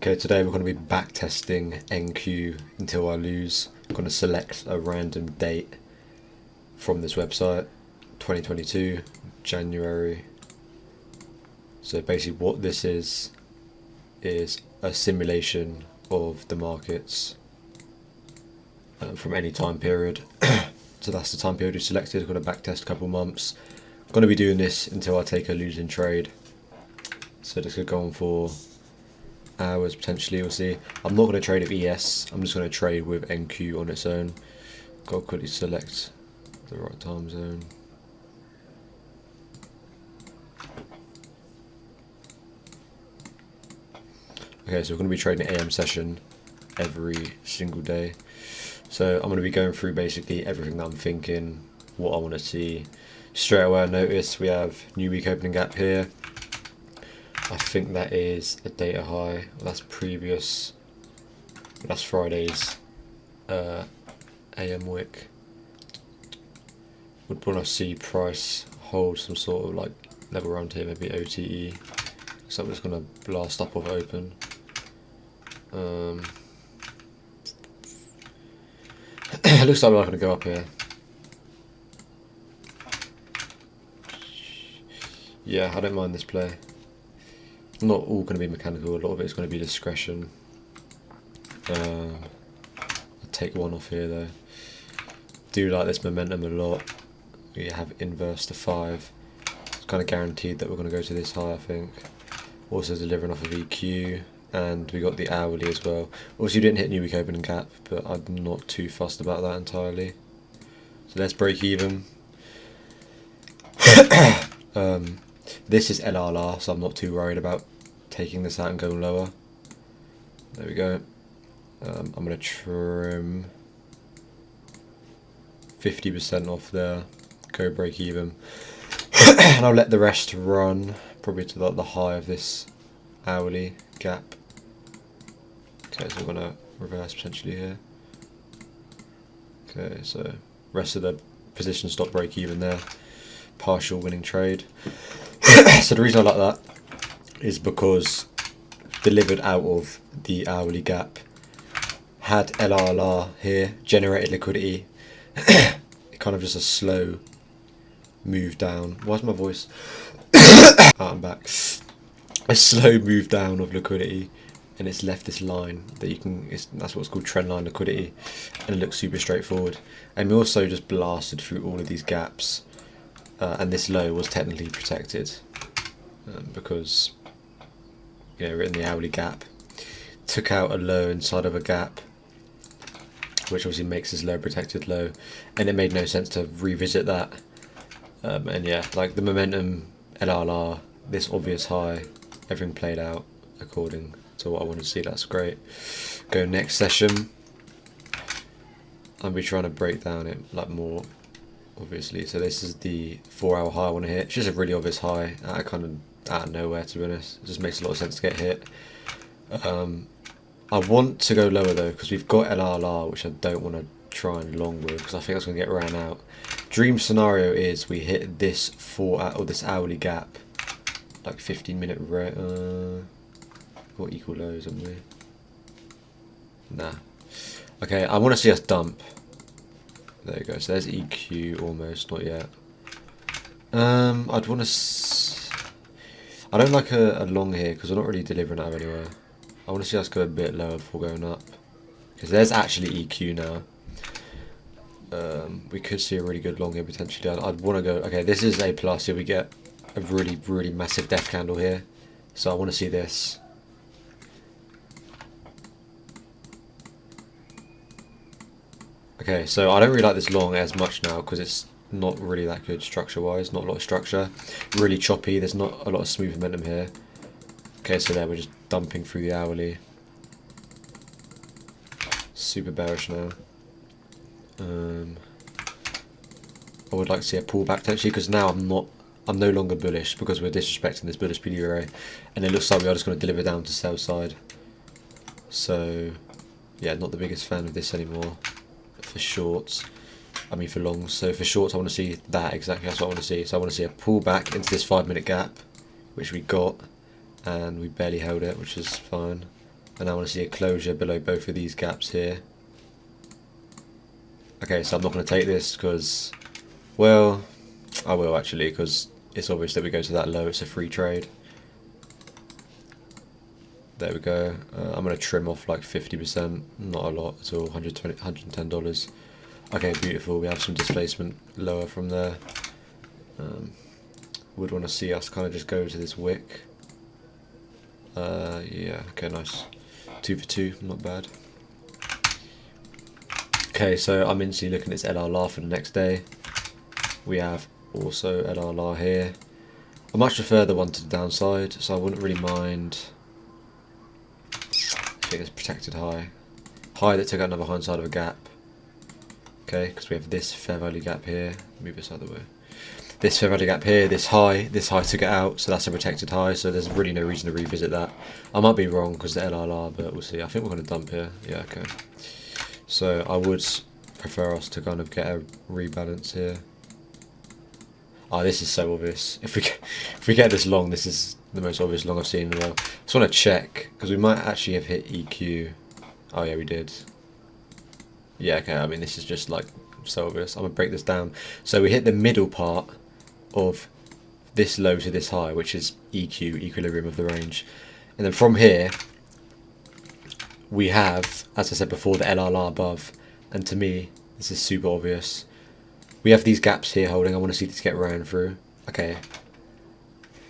Okay, today we're going to be backtesting NQ until I lose. I'm going to select a random date from this website, 2022, January. So basically what this is a simulation of the markets from any time period. So that's the time period we selected. I'm going to backtest a couple months. I'm going to be doing this until I take a losing trade. So this could go on for hours potentially, we'll see. I'm not going to trade with ES, I'm just going to trade with NQ on its own. Got to quickly select the right time zone. Okay, so we're going to be trading AM session every single day. So I'm going to be going through basically everything that I'm thinking, what I want to see. Straight away I notice we have new week opening gap here. I think that is a data high. That's previous. That's Friday's AM wick. Would want to see price hold some sort of like level around here, maybe OTE. So I'm just gonna blast up off open. It looks like we're not gonna go up here. Yeah, I don't mind this play. Not all going to be mechanical, a lot of it is going to be discretion. I'll take one off here though. Do like this momentum a lot. We have inverse to 5. It's kind of guaranteed that we're going to go to this high, I think. Also delivering off of EQ, and we got the hourly as well. Obviously we didn't hit new week opening gap, but I'm not too fussed about that entirely. So let's break even. This is LRR, so I'm not too worried about taking this out and going lower. There we go. I'm going to trim 50% off there, go break even. And I'll let the rest run, probably to the high of this hourly gap. Okay, so we're going to reverse potentially here. Okay, so rest of the position stop break even there. Partial winning trade. So the reason I like that is because delivered out of the hourly gap, had LRR here, generated liquidity. Kind of just a slow move down. Why's my voice? I'm back. A slow move down of liquidity, and it's left this line that you can. That's what's called trend line liquidity, and it looks super straightforward. And we also just blasted through all of these gaps. And this low was technically protected because we're in the hourly gap. Took out a low inside of a gap, which obviously makes this low protected low, and it made no sense to revisit that. And yeah, like the momentum, LRR, this obvious high, everything played out according to what I wanted to see. That's great. Go next session. I'll be trying to break down it like more. Obviously, so this is the 4-hour high I want to hit. It's just a really obvious high, out of nowhere, to be honest. It just makes a lot of sense to get hit. I want to go lower though, because we've got LRR, which I don't want to try and long with, because I think that's going to get ran out. Dream scenario is we hit this this hourly gap, like 15-minute rate. Got equal lows, haven't we? Nah. Okay, I want to see us dump. There you go, so there's EQ almost, not yet. I'd want to... I don't like a long here, because we're not really delivering out anywhere. I want to see us go a bit lower before going up. Because there's actually EQ now. We could see a really good long here potentially. I'd want to go... Okay, this is A+, here we get a really, really massive death candle here. So I want to see this. Okay, so I don't really like this long as much now because it's not really that good structure-wise, not a lot of structure. Really choppy, there's not a lot of smooth momentum here. Okay, so there we're just dumping through the hourly. Super bearish now. I would like to see a pullback potentially, because now I'm no longer bullish because we're disrespecting this bullish PD array, and it looks like we are just going to deliver down to sell side. So yeah, not the biggest fan of this anymore. For shorts, I mean for longs. So for shorts I want to see that exactly, that's what I want to see. So I want to see a pullback into this 5-minute gap, which we got, and we barely held it, which is fine. and I want to see a closure below both of these gaps here. Okay, so I'm not going to take this because, well, I will actually, because it's obvious that we go to that low. It's a free trade. There we go. I'm going to trim off like 50%, not a lot at all, $120, $110. Okay, beautiful. We have some displacement lower from there. Would want to see us kind of just go to this wick. Yeah, okay, nice. 2 for 2, not bad. Okay, so I'm instantly looking at this LRLR for the next day. We have also LRLR here. I much prefer the one to the downside, so I wouldn't really mind. I think it's protected high. High that took out another hind side of a gap. Okay, because we have this fair value gap here. Move this other way. This fair value gap here, this high took it out, so that's a protected high, so there's really no reason to revisit that. I might be wrong because the LRLR, but we'll see. I think we're going to dump here. Yeah, okay. So I would prefer us to kind of get a rebalance here. Oh, this is so obvious. If we get this long, this is the most obvious long I've seen in a while. Just want to check, because we might actually have hit EQ. Oh yeah, we did. Yeah, okay, I mean this is just like so obvious. I'm going to break this down. So we hit the middle part of this low to this high, which is EQ, equilibrium of the range. And then from here, we have, as I said before, the LRLR above. And to me, this is super obvious. We have these gaps here holding. I want to see this get ran through. Okay.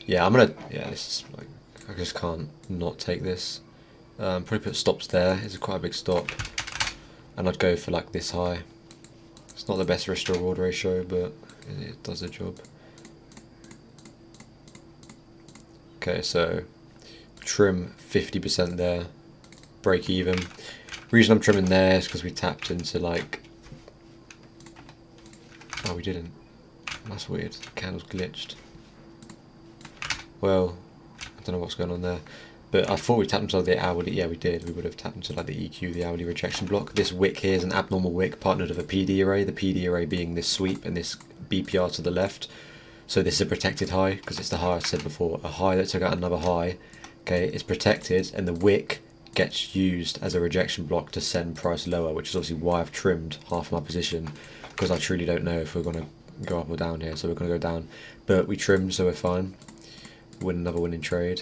Yeah, yeah, this is like, I just can't not take this. Probably put stops there. It's quite a big stop. And I'd go for like this high. It's not the best risk to reward ratio, but it does the job. Okay, so trim 50% there, break even. Reason I'm trimming there is because we tapped into like, oh we didn't, that's weird, the candle's glitched. Well, I don't know what's going on there, but I thought we tapped into the hourly, yeah we did, we would have tapped into like the EQ, the hourly rejection block. This wick here is an abnormal wick partnered with a PD array, the PD array being this sweep and this BPR to the left. So this is a protected high, because it's the high I said before, a high that took out another high. Okay, it's protected, and the wick gets used as a rejection block to send price lower, which is obviously why I've trimmed half my position, because I truly don't know if we're going to go up or down here, so we're going to go down. But we trimmed, so we're fine. Win another winning trade.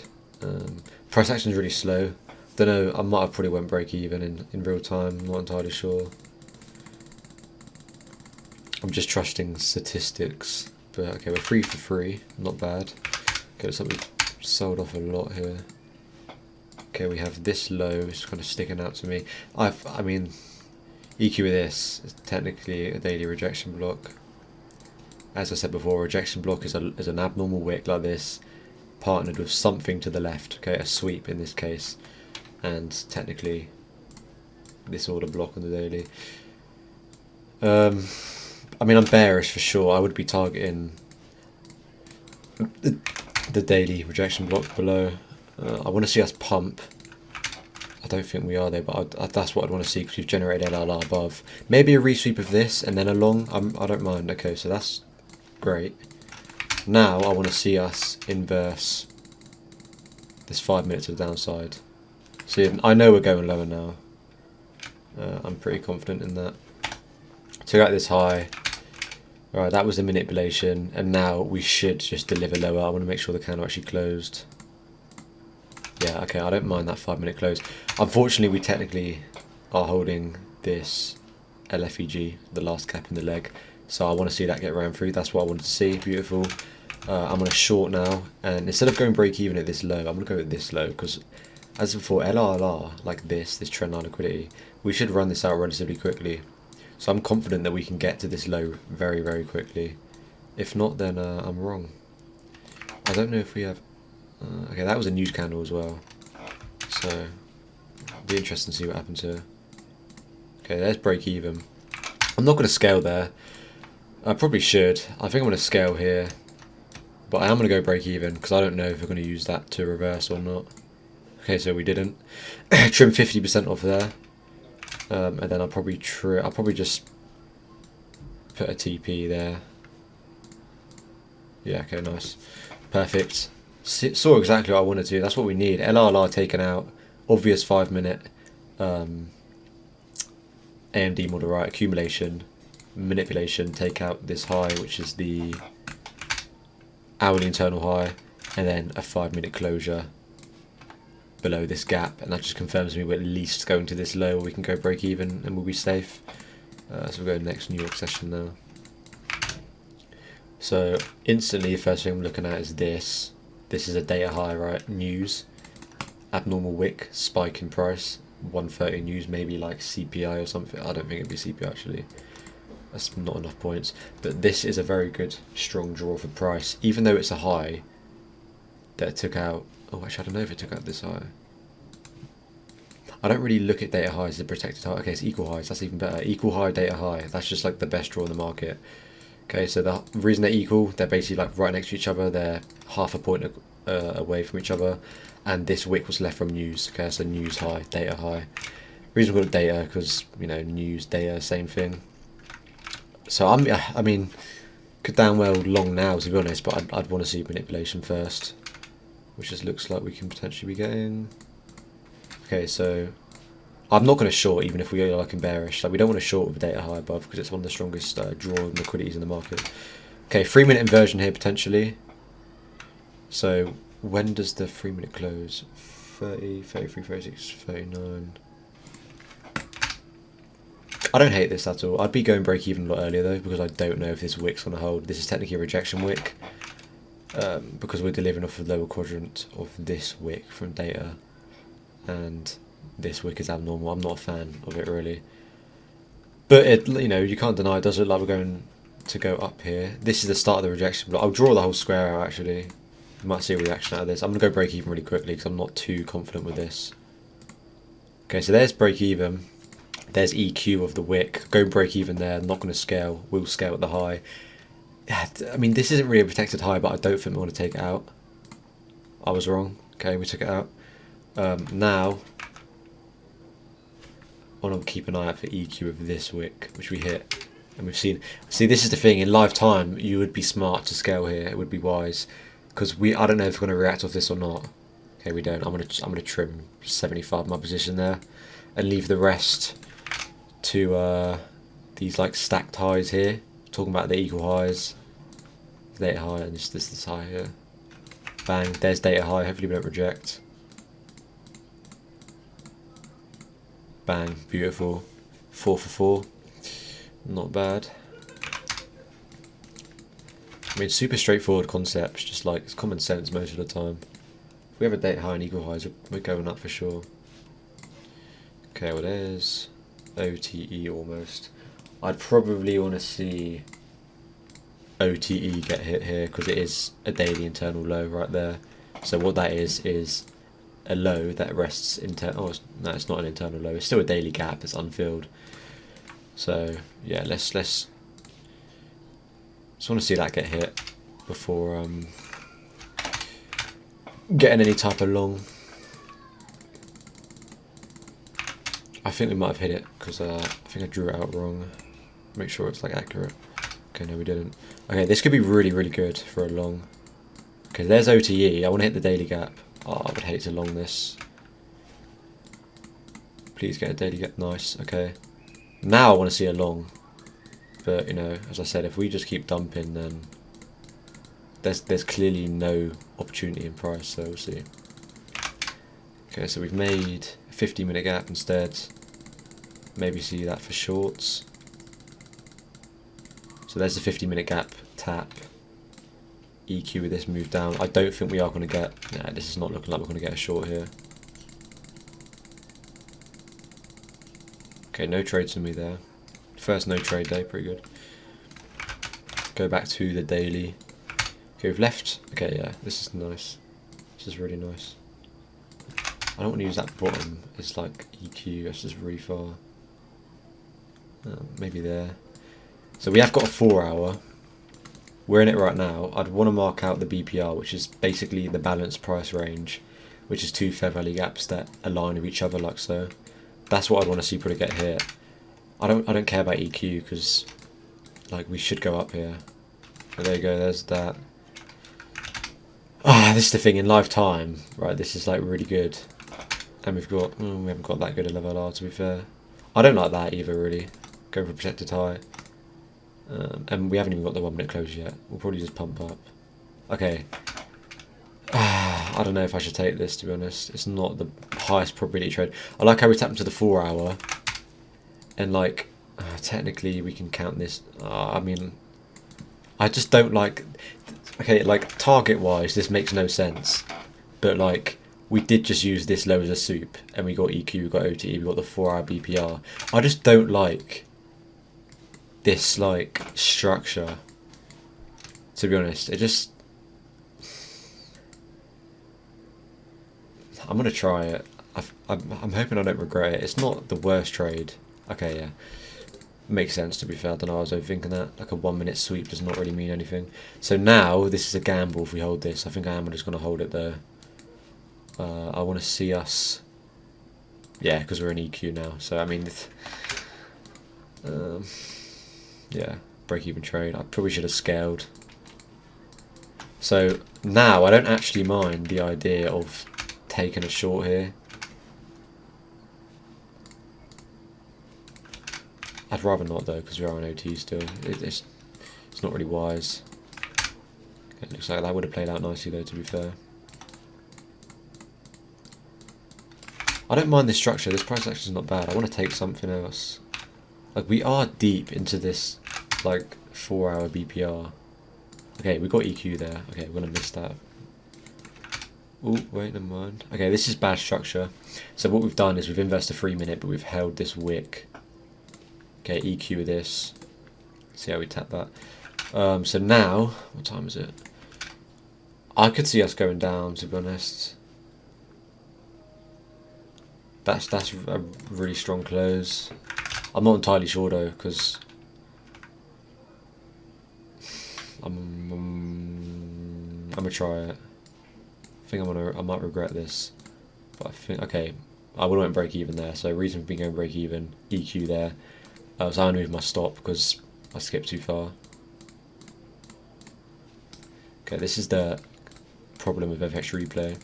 Price action is really slow. Don't know, I might have probably went break even in real time, not entirely sure. I'm just trusting statistics. But okay, we're 3 for 3, not bad. Okay, looks like we've sold off a lot here. Okay, we have this low, it's kind of sticking out to me. I mean, EQ with this is technically a daily rejection block. As I said before, rejection block is an abnormal wick like this, partnered with something to the left. Okay, a sweep in this case, and technically this order block on the daily. I mean, I'm bearish for sure. I would be targeting the daily rejection block below. I want to see us pump. I don't think we are there, but that's what I'd want to see, because we've generated LRLR above. Maybe a resweep of this and then a long. I don't mind. Okay, so that's great. Now I want to see us inverse this 5 minutes of the downside. See, I know we're going lower now. I'm pretty confident in that. Took out this high. Alright, that was a manipulation, and now we should just deliver lower. I want to make sure the candle actually closed. Yeah, okay, I don't mind that 5 minute close. Unfortunately, we technically are holding this LFEG, the last gap in the leg, so I want to see that get ran through. That's what I wanted to see. Beautiful. I'm going to short now, and instead of going break even at this low, I'm going to go at this low, because as before, LRLR, like this trend line liquidity, we should run this out relatively quickly. So I'm confident that we can get to this low very, very quickly. If not, then I'm wrong. I don't know if we have... okay, that was a news candle as well. So, it'll be interesting to see what happens here. Okay, there's break even. I'm not going to scale there. I probably should. I think I'm going to scale here. But I am going to go break even, because I don't know if we're going to use that to reverse or not. Okay, so we didn't. Trim 50% off there. And then I'll probably just put a TP there. Yeah, okay, nice. Perfect. Saw exactly what I wanted to. That's what we need. LRLR taken out. obvious 5-minute AMD model, right? Accumulation, manipulation, take out this high, which is the hourly internal high, and then a 5-minute closure below this gap, and that just confirms me we're at least going to this low, or we can go break even and we'll be safe. So we'll go next New York session now. So instantly, the first thing I'm looking at is this. This is a data high, right? News, abnormal wick, spike in price, 130 news, maybe like CPI or something. I don't think it'd be CPI actually. That's not enough points. But this is a very good, strong draw for price, even though it's a high that it took out. Oh, actually, I don't know if it took out this high. I don't really look at data highs as a protected high. Okay, it's equal highs. That's even better. Equal high, data high. That's just like the best draw in the market. Okay, so the reason they're equal, they're basically like right next to each other. They're half a point away from each other. And this wick was left from news. Okay, so news high, data high. Reason we call it data because, you know, news, data, same thing. So I mean, could damn well long now to be honest, but I'd want to see manipulation first, which just looks like we can potentially be getting. Okay, so I'm not going to short even if we go like in bearish. Like we don't want to short with data high above because it's one of the strongest draw liquidities in the market. Okay, 3-minute inversion here potentially. So when does the 3-minute close? 30, 33, 36, 39. I don't hate this at all. I'd be going break even a lot earlier though, because I don't know if this wick's going to hold. This is technically a rejection wick, because we're delivering off the lower quadrant of this wick from data, and this wick is abnormal. I'm not a fan of it really, but it, you know, you can't deny it does look like we're going to go up here. This is the start of the rejection, but I'll draw the whole square out actually. You might see a reaction out of this. I'm going to go break even really quickly because I'm not too confident with this. Okay, so there's break even. There's EQ of the wick. Go break even there. Not going to scale. We'll scale at the high. I mean, this isn't really a protected high, but I don't think we want to take it out. I was wrong. Okay, we took it out. Now, I want to keep an eye out for EQ of this wick, which we hit. And we've seen... See, this is the thing. In live time, you would be smart to scale here. It would be wise. Because I don't know if we're going to react off this or not. Okay, we don't. I'm gonna trim 75 my position there. And leave the rest to these like stacked highs here, talking about the equal highs, data high, and this high here. Bang, there's data high, hopefully we don't reject. Bang, beautiful. 4 for 4, not bad. I mean, super straightforward concepts, just like it's common sense most of the time. If we have a data high and equal highs, we're going up for sure. Okay, well there's OTE almost. I'd probably want to see OTE get hit here because it is a daily internal low right there. So what that is a low that rests no, it's not an internal low. It's still a daily gap. It's unfilled. So yeah, let's just want to see that get hit before getting any type of long. I think we might have hit it because I think I drew it out wrong. Make sure it's like accurate. Okay, no we didn't. Okay, this could be really, really good for a long. Okay, there's OTE. I want to hit the daily gap. Oh, I would hate to long this. Please get a daily gap. Nice, okay. Now I want to see a long. But, you know, as I said, if we just keep dumping, then there's clearly no opportunity in price, so we'll see. Okay, so we've made a 50-minute gap instead. Maybe see that for shorts. So there's the 50-minute gap, tap. EQ with this move down. I don't think we are going to get... Nah, this is not looking like we're going to get a short here. Okay, no trades for me there. First no trade day, pretty good. Go back to the daily. Okay, we've left. Okay, yeah, this is nice. This is really nice. I don't want to use that bottom. It's like EQ, that's just really far. Maybe there. So we have got a 4 hour. We're in it right now. I'd want to mark out the BPR, which is basically the balanced price range, which is two fair value gaps that align with each other like so. That's what I'd want to see probably get hit. I don't care about EQ because like we should go up here. So there you go, there's that. Ah, this is the thing in live time, right? This is like really good. And we've got, we haven't got that good a level R to be fair. I don't like that either really, going for protected high. And we haven't even got the 1 minute close yet. We'll probably just pump up. Okay. I don't know if I should take this, to be honest. It's not the highest probability trade. I like how we tapped into the 4 hour. And like, technically we can count this. I mean, I just don't like... Okay, like, target-wise, this makes no sense. But like, we did just use this low as a soup. And we got EQ, we got OTE, we got the 4 hour BPR. I just don't like this like structure, to be honest. It just, I'm gonna try it. I'm hoping I don't regret it. It's not the worst trade. Okay, yeah, makes sense to be fair. I don't know, I was overthinking that. Like a 1 minute sweep does not really mean anything. So now this is a gamble if we hold this. I think I am just gonna hold it though. I want to see us, yeah, because we're in EQ now. So I mean, yeah, break even trade. I probably should have scaled. So now I don't actually mind the idea of taking a short here. I'd rather not though, because we are on OT still. It's not really wise. It looks like that would have played out nicely though, to be fair. I don't mind this structure. This price action is not bad. I want to take something else. Like, we are deep into this, like, 4 hour BPR. Okay, we got EQ there. Okay, we're going to miss that. Oh, wait, never mind. Okay, this is bad structure. So what we've done is we've invested a 3 minute, but we've held this wick. Okay, EQ with this. See how we tap that. So now, what time is it? I could see us going down, to be honest. That's a really strong close. I'm not entirely sure though, because I'm gonna try it. I think I might regret this, but I think, okay, I would have went break even there. So reason for me going break even, EQ there. So I'm gonna move my stop because I skipped too far. Okay, this is the problem with FX replay.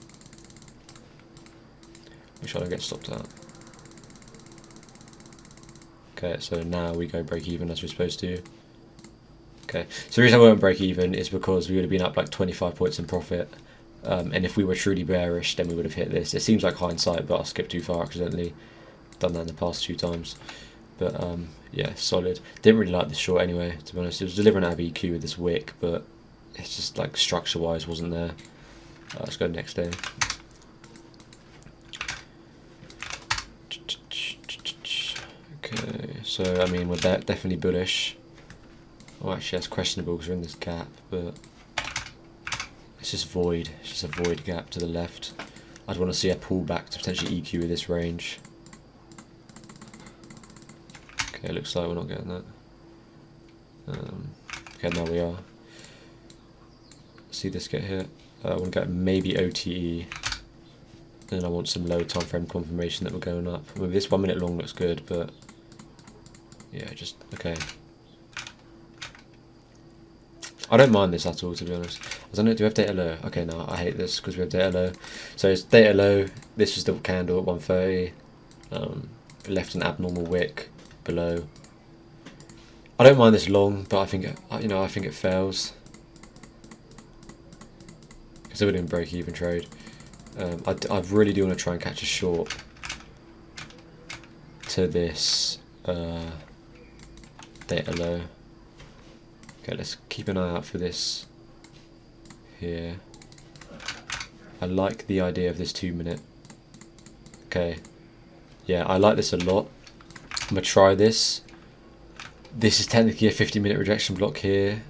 Which I don't get stopped at. Okay, so now we go break even as we're supposed to. Okay, so the reason I won't break even is because we would have been up like 25 points in profit. And if we were truly bearish, then we would have hit this. It seems like hindsight, but I skipped too far accidentally. Done that in the past 2 times. But yeah, solid. Didn't really like this short anyway, to be honest. It was delivering out of EQ with this wick, but it's just like structure-wise wasn't there. Let's go next day. Okay, so I mean we're definitely bullish. Oh, actually that's questionable because we're in this gap, but it's just void. It's just a void gap to the left. I'd want to see a pullback to potentially EQ with this range. Okay, looks like we're not getting that. Okay, now we are. See this get hit. I want to get maybe OTE. Then I want some low time frame confirmation that we're going up. I mean, this 1 minute long looks good, but yeah, just okay. I don't mind this at all, to be honest. I don't know, do we have data low? Okay, no, I hate this because we have data low. So it's data low. This is the candle at 130. Left an abnormal wick below. I don't mind this long, but I think I think it fails because it would have been break even trade. I really do want to try and catch a short to this data low. Okay, let's keep an eye out for this here. I like the idea of this 2 minute. Okay, yeah, I like this a lot. I'm gonna try this. This is technically a 50-minute rejection block here.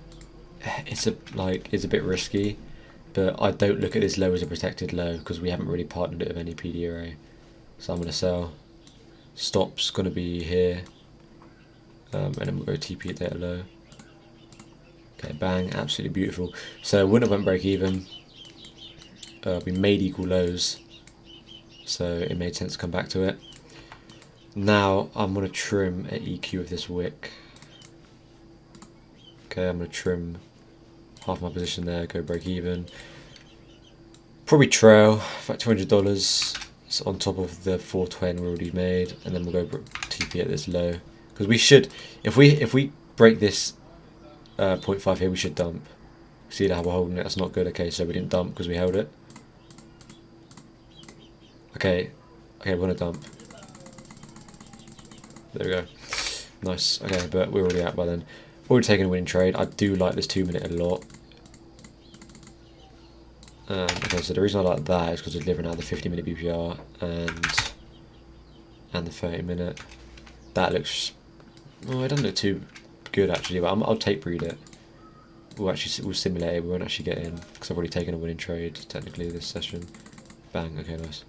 It's a bit risky, but I don't look at this low as a protected low because we haven't really partnered it with any PDRA. So I'm gonna sell. Stop's gonna be here, and then we'll go TP at data low. Okay, bang, absolutely beautiful. So wouldn't have went break even. We made equal lows, so it made sense to come back to it. Now I'm gonna trim at EQ of this wick. Okay, I'm gonna trim half my position there, go break even. Probably trail for $200. It's on top of the 420 we already made, and then we'll go TP at this low, because we should, if we break this 0.5 here, we should dump. See how we're holding it? That's not good. Okay, so we didn't dump because we held it. Okay, we're gonna dump. There we go. Nice. Okay, but we're already out by then. Already taking a winning trade. I do like this 2 minute a lot. Okay, so the reason I like that is because we're delivering out the 50 minute BPR and the 30 minute. That looks, well, it doesn't look too good actually, but I'll tape read it. We'll simulate it. We won't actually get in because I've already taken a winning trade technically this session. Bang. Okay, nice.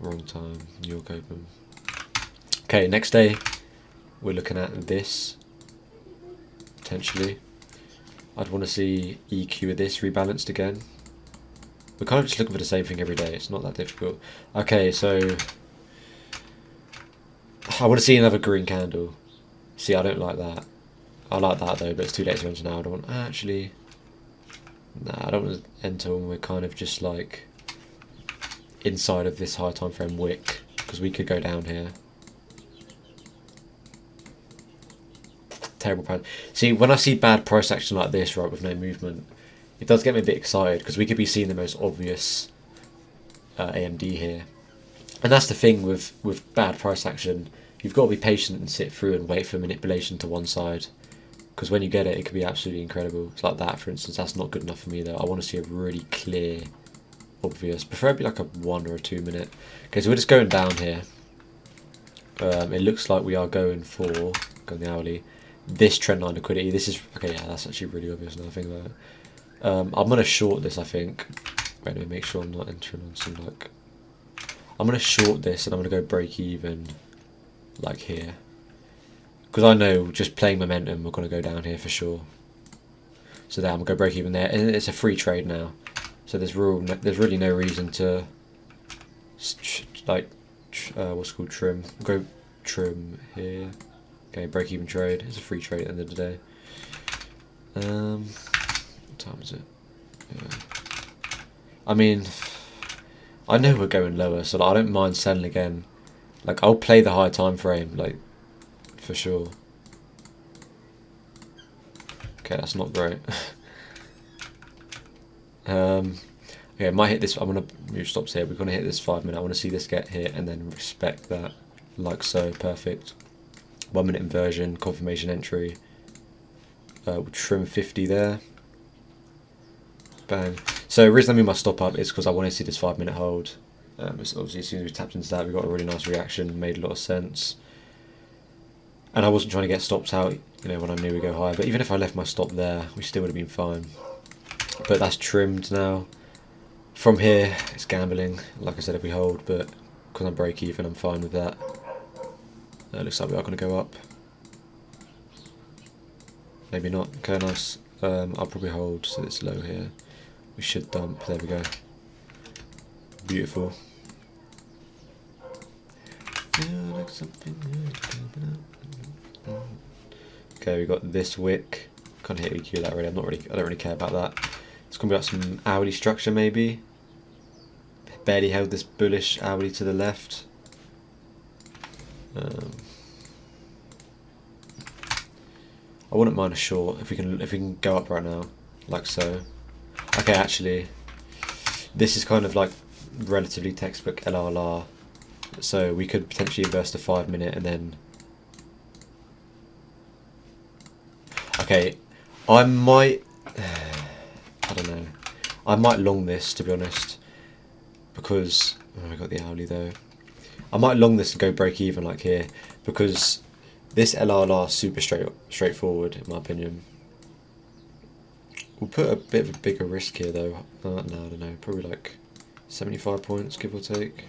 Wrong time. New York Open. Okay, next day we're looking at this potentially. I'd want to see EQ of this rebalanced again. We're kind of just looking for the same thing every day. It's not that difficult. Okay, so I want to see another green candle. See, I don't like that. I like that though, but it's too late to enter now. I don't want actually. Nah, I don't want to enter when we're kind of just like inside of this high time frame wick, because we could go down here. Terrible price. See, when I see bad price action like this, right, with no movement, it does get me a bit excited, because we could be seeing the most obvious AMD here. And that's the thing with bad price action. You've got to be patient and sit through and wait for manipulation to one side, because when you get it, it could be absolutely incredible. It's like that, for instance. That's not good enough for me though. I want to see a really clear, obvious, preferably like a 1 or a 2 minute. Okay, so we're just going down here. It looks like we are going for the hourly. This trend line liquidity. This is okay. Yeah, that's actually really obvious now I think about it. I'm gonna short this. I think. Wait, let me make sure I'm not entering on some like. I'm gonna short this and I'm gonna go break even, like here. Because I know just playing momentum, we're gonna go down here for sure. So there, I'm gonna go break even there, and it's a free trade now. So there's really no reason to like what's it called, trim. Go trim here. Okay, break even trade. It's a free trade at the end of the day. What time is it? Yeah. I mean, I know we're going lower, so like, I don't mind selling again. Like, I'll play the high time frame, like, for sure. Okay, that's not great. Okay, I might hit this. I'm gonna move stops here. We're gonna hit this 5 minute. I want to see this get hit and then respect that, like so. Perfect. 1 minute inversion, confirmation entry. We'll trim 50 there. Bang. So the reason I move my stop up is because I want to see this 5 minute hold. Obviously, as soon as we tapped into that, we got a really nice reaction. Made a lot of sense. And I wasn't trying to get stops out, you know, when I knew we go higher. But even if I left my stop there, we still would have been fine. But that's trimmed now. From here, it's gambling. Like I said, if we hold, but because I'm break even, I'm fine with that. Looks like we are going to go up. Maybe not. Okay, nice. I'll probably hold, so it's low here. We should dump. There we go. Beautiful. Okay, we got this wick. Can't hit EQ that really. I don't really care about that. It's gonna be like some hourly structure maybe. Barely held this bullish hourly to the left. I wouldn't mind a short if we can go up right now, like so. Okay, actually, this is kind of like relatively textbook LRLR, so we could potentially inverse the 5 minute and then. Okay, I might. I don't know. I might long this, to be honest, because I got the hourly though. I might long this and go break even like here, because this LRLR is super straightforward in my opinion. We'll put a bit of a bigger risk here though. No, I don't know. Probably like 75 points, give or take.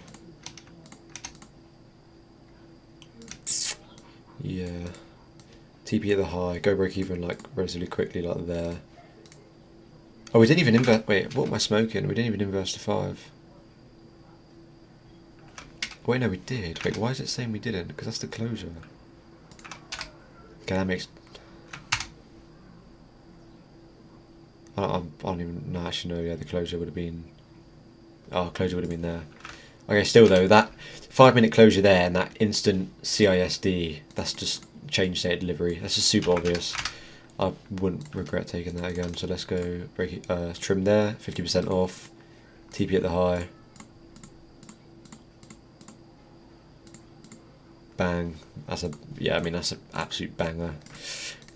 Yeah. TP at the high, go break even like relatively quickly like there. Oh, we didn't even invert. Wait, what am I smoking? We didn't even invest to 5. Wait, no, we did. Wait, why is it saying we didn't? Because that's the closure. Okay, that makes. I don't even know. Actually, no. Yeah, the closure would have been Oh, closure would have been there. Okay, still though, that 5-minute closure there and that instant CISD, that's just change state delivery. That's just super obvious. I wouldn't regret taking that again. So let's go break it, trim there, 50% off, TP at the high. Bang. That's a, yeah, I mean, that's an absolute banger.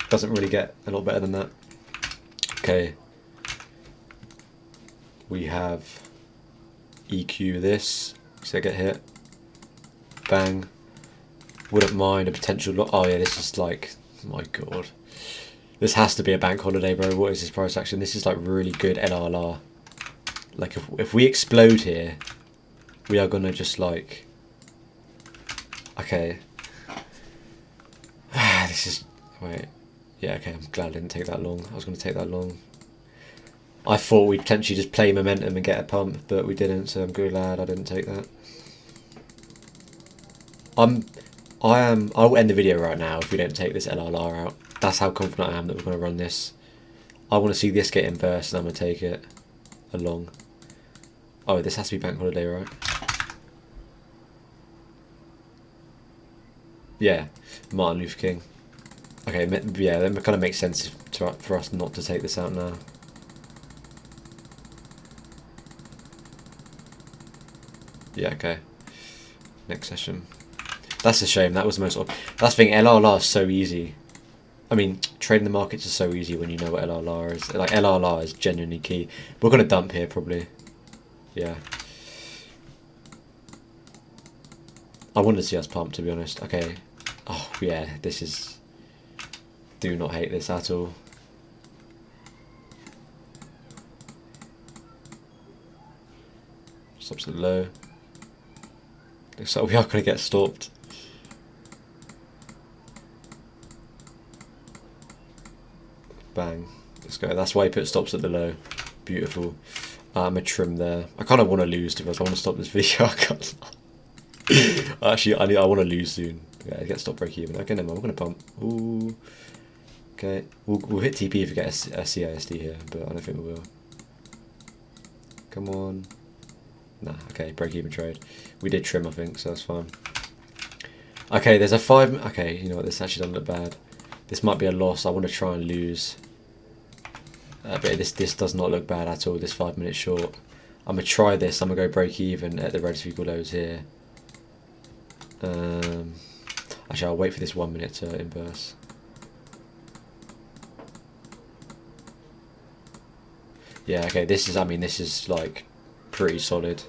Doesn't really get a lot better than that. Okay. We have EQ this, so I get hit. Bang. Wouldn't mind a potential oh yeah, this is like, my god. This has to be a bank holiday, bro. What is this price action? This is like really good LRLR. Like if we explode here, we are gonna just like, okay. This is, wait. Yeah, okay, I'm glad I didn't take that long. I was gonna take that long. I thought we'd potentially just play momentum and get a pump, but we didn't, so I'm glad I didn't take that. I'll end the video right now if we don't take this LRR out. That's how confident I am that we're going to run this. I want to see this get inverse and I'm going to take it along. Oh, this has to be bank holiday, right? Yeah, Martin Luther King. Okay, yeah, that kind of makes sense for us not to take this out now. Yeah, okay. Next session. That's a shame. That was the most. That's the thing. LRLR is so easy. I mean, trading the markets is so easy when you know what LRLR is. Like LRLR is genuinely key. We're gonna dump here probably. Yeah. I wanted to see us pump, to be honest. Okay. Oh yeah, this is. Do not hate this at all. Stops at low. Looks like we are gonna get stopped. Bang. Let's go. That's why he put stops at the low. Beautiful. I'm a trim there. I kind of want to lose to us. I want to stop this video. I can't. Actually, I want to lose soon. Yeah, get stop break even. Okay, never mind. We're gonna pump. Ooh. Okay. We'll hit TP if we get a CISD here, but I don't think we will. Come on. Nah. Okay. Break even trade. We did trim, I think, so that's fine. Okay. There's a 5. Okay. You know what? This actually doesn't look bad. This might be a loss. I want to try and lose. But this does not look bad at all, this 5-minute short. I'm going to try this. I'm going to go break even at the red equal lows here. Actually, I'll wait for this 1 minute to inverse. Yeah, okay, this is, I mean, this is like pretty solid.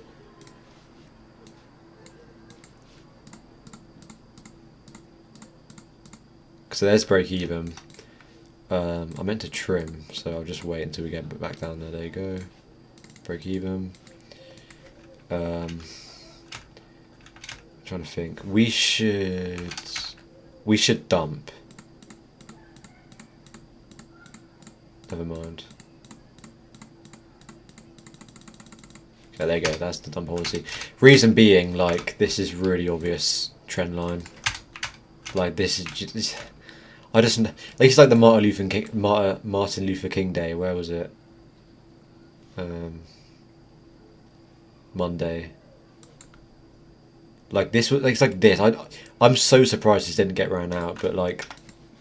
So there's break even. I meant to trim, so I'll just wait until we get back down there. There you go. Break even. I'm trying to think. We should dump. Never mind. Okay, there you go. That's the dump policy. Reason being, like, this is really obvious trend line. Like, this is just. I just like it's like the Martin Luther King Day. Where was it? Monday. Like this was, like, it's like this. I'm so surprised this didn't get ran out, but like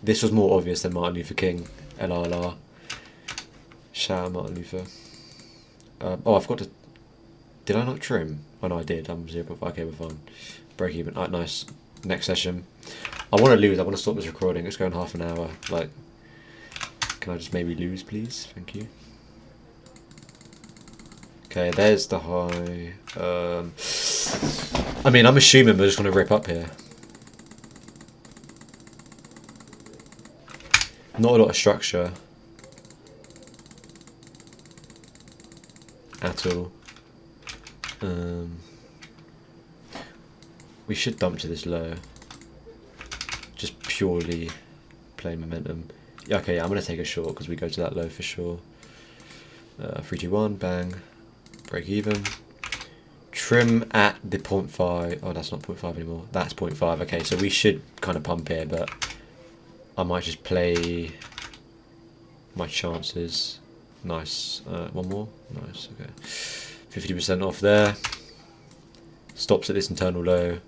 this was more obvious than Martin Luther King. LRLR. Shout out Martin Luther. Oh, I forgot to. Did I not trim? Oh no, I did. I'm 0. Okay, we're fine. Break even. Alright, nice. Next session. I want to lose. I want to stop this recording. It's going half an hour. Like, can I just maybe lose, please? Thank you. Okay, there's the high. I mean, I'm assuming we're just going to rip up here. Not a lot of structure at all. We should dump to this low. Just purely play momentum. Yeah, okay, I'm going to take a short because we go to that low for sure. 3, 2, 1, bang. Break even. Trim at the 0.5. Oh, that's not 0.5 anymore. That's 0.5. Okay, so we should kind of pump here, but I might just play my chances. Nice. One more. Nice, okay. 50% off there. Stops at this internal low.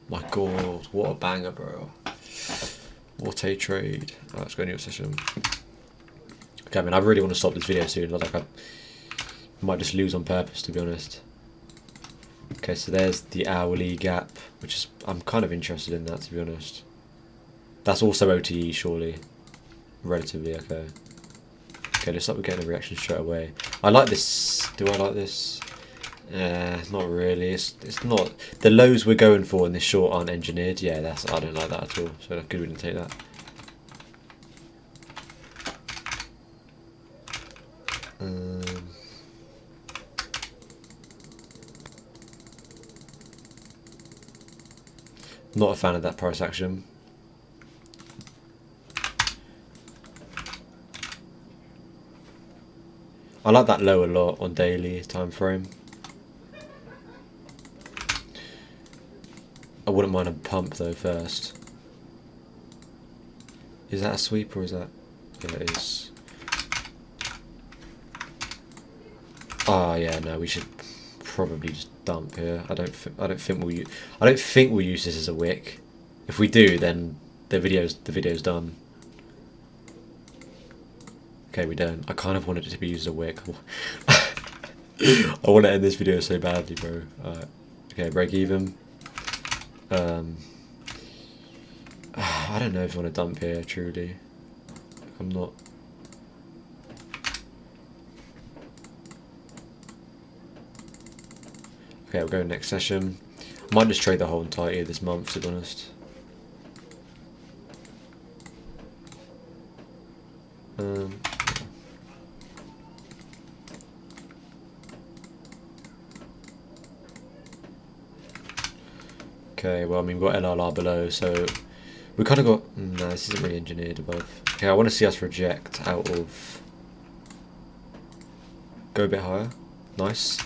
My god, what a banger, bro. What a trade. Oh, let's go new session. Okay, I mean, I really want to stop this video soon. Like, I might just lose on purpose, to be honest. Okay, so there's the hourly gap, which is, I'm kind of interested in that, to be honest. That's also OTE, surely. Relatively, okay. Okay, looks like we're getting a reaction straight away. I like this. Do I like this? Not really. It's not. The lows we're going for in this short aren't engineered. Yeah, I don't like that at all. So that's good we didn't take that. Not a fan of that price action. I like that low a lot on daily time frame. I wouldn't mind a pump though first. Is that a sweep or is that? Yeah, it is. Ah, yeah, no, we should probably just dump here. I don't think we'll use this as a wick. If we do, then the video's done. Okay, we don't. I kind of wanted it to be used as a wick. I want to end this video so badly, bro. Alright. Okay, break even. I don't know if I want to dump here, truly. I'm not. Okay, we'll go next session. I might just trade the whole entirety of this month, to be honest. Okay, well, I mean, we've got LLR below, so we kind of got. No, this isn't really engineered above. Okay, I want to see us reject out of. Go a bit higher. Nice.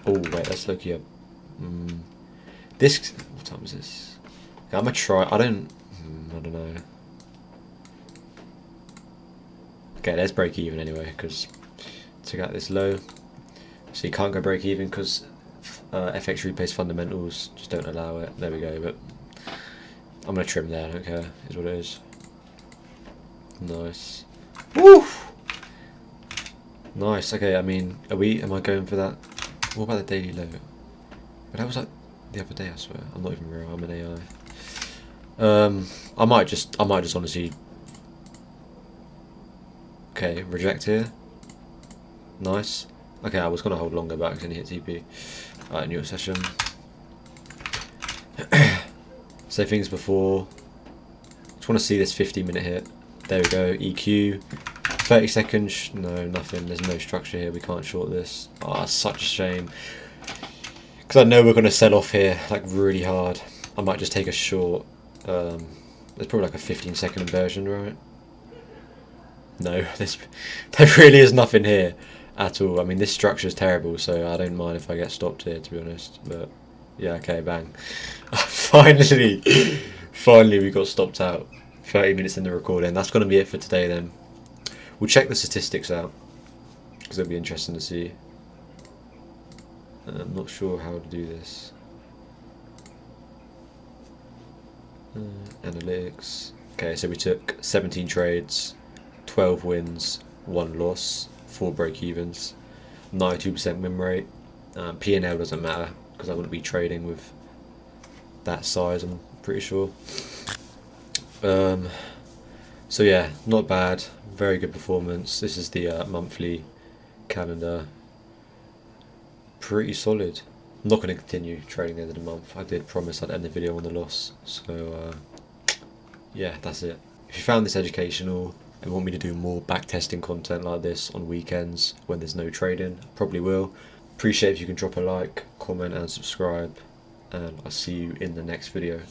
Oh, wait, that's low-key up. This. What time is this? Okay, I'm gonna try. I don't know. Okay, let's break even anyway, because took out this low. So you can't go break even because FX replays fundamentals just don't allow it. There we go, but I'm going to trim there, I don't care, is what it is. Nice. Woo! Nice, okay, I mean, am I going for that? What about the daily low? But that was like the other day, I swear. I'm not even real, I'm an AI. I might just honestly. Okay, reject here. Nice. Okay, I was going to hold longer back and hit TP. Alright, new session. Same things before. Just want to see this 15-minute hit. There we go, EQ. 30 seconds. No, nothing. There's no structure here. We can't short this. Oh, such a shame. Because I know we're going to sell off here, like, really hard. I might just take a short. There's probably like a 15-second inversion, right? No, there really is nothing here at all. I mean, this structure is terrible, so I don't mind if I get stopped here, to be honest. But yeah, okay, bang. Finally we got stopped out. 30 minutes in the recording. That's going to be it for today then. We'll check the statistics out, because it'll be interesting to see. I'm not sure how to do this. Analytics. Okay, so we took 17 trades, 12 wins, 1 loss, 4 break-evens, 92% win rate. P&L doesn't matter because I wouldn't be trading with that size, I'm pretty sure. So yeah, not bad, very good performance. This is the monthly calendar. Pretty solid. I'm not going to continue trading the end of the month. I did promise I'd end the video on the loss. So yeah, that's it. If you found this educational and want me to do more backtesting content like this on weekends when there's no trading, probably will. Appreciate if you can drop a like, comment and subscribe, and I'll see you in the next video.